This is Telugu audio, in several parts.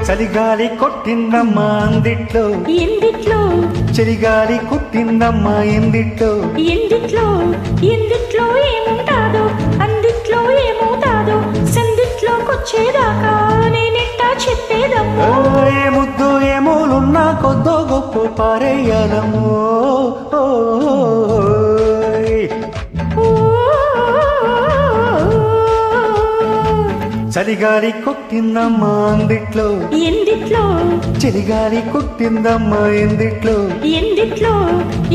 చలిగాలి కొట్టిందమ్మా అందిట్లో ఎందిట్లో చలిగాలి కొట్టిందమ్మా ఎందిట్లో ఎందిట్లో ఎందిట్లో ఏముంటాదో అందిట్లో ఏమవుతాదో సందిట్లోకొచ్చేదాకా నేనెట్టా చెప్పేదమ్మో ఏ ముద్దు ఏమోలున్నా కొద్దో గొప్ప పారేయాలమ్మో చలిగాలి కొట్టిందమ్మా అందిట్లో ఎందిట్లో చలిగాలి కొట్టిందమ్మా ఎందిట్లో ఎందిట్లో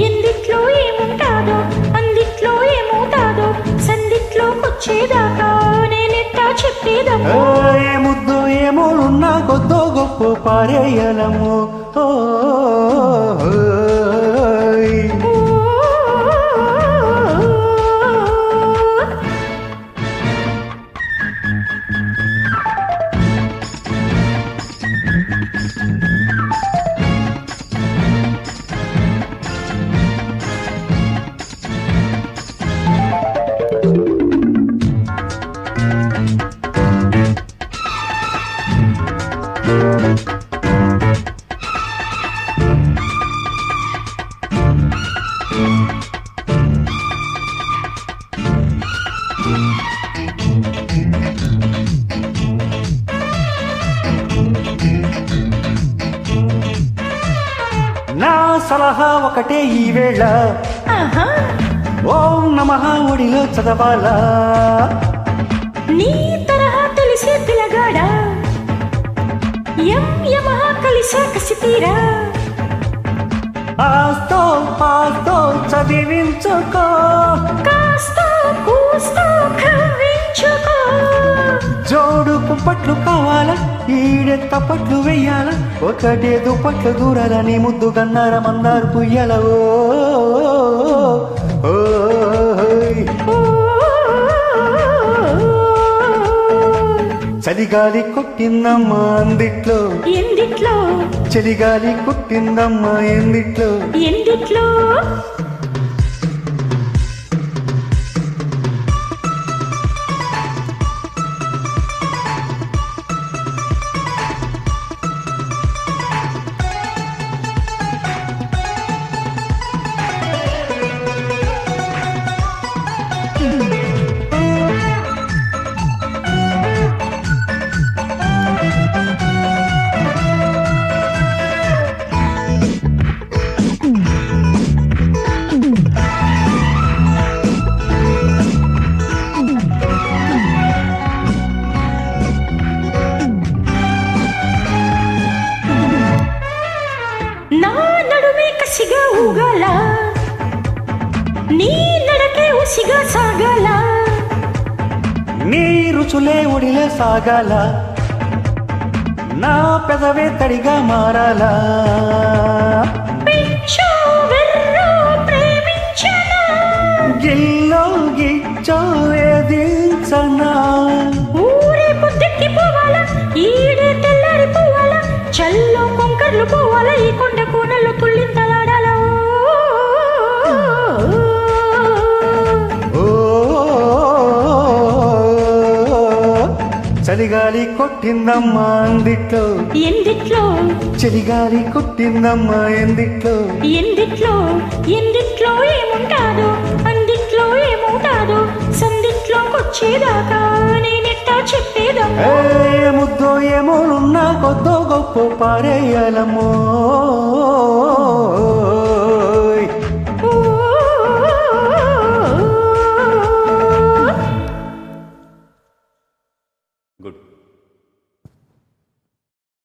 ఎందిట్లో ఏముంటాదో అందిట్లో ఏమవుతాదో సందిట్లోకొచ్చేదాకా నేనెట్టా చెప్పేదమ్మో ఏ ముద్దు ఏమోలున్నా కొద్దో గొప్ప పారేయాలమ్మో నా సలహా ఒకటే ఈ వేళ ఆహా ఓం నమః ఒడిలో చదవాలా నీ తరహా తెలిసే పిలగాడా యమహ కలిసే కసితీరా ఆస్తో పాస్తో చదివించుకో కాస్తో కూస్తో కవ్వించుకో జోడు కుంపట్లు కావాలా ఈడే తప్పట్లు వెయ్యాలా ఒకటే దుప్పట్లు దూరాలని ముద్దు గన్నార మందారు పుయ్యాల చలిగాలి కొట్టిందమ్మా అందిట్లో ఎందిట్లో చలిగాలి కొట్టిందమ్మా ఎందిట్లో ఎందిట్లో నా నడుమే కసిగా ఊగాల నీ నడకే ఉసిగా సాగాల నీ రుచులే ఒడిలే సాగాల నా పెదవే తడిగా మారాలా పిచ్చో వెర్రో ప్రేమించనా గిల్లో గిచ్చో వేధించనా ఊరే పొద్దెక్కి పోవాలా ఈడే తెల్లారి పోవాలా చల్లో కొంకర్లు పోవాలా ఈ కొండ కోనల్లో తుళ్ళింతలాడాలా చలిగాలి కొట్టిందమ్మా అందిట్లో ఎందిట్లో చలిగాలి కొట్టిందమ్మా ఎందిట్లో ఎందిట్లో ఎందిట్లో ఏముంటాదో అందిట్లో ఏమవుతాదో సందిట్లోకొచ్చేదాకా నేనెట్టా చెప్పేదమ్మో ఏ ముద్దో ఏమోలున్నా కొద్దో గొప్ప పారేయాలమ్మో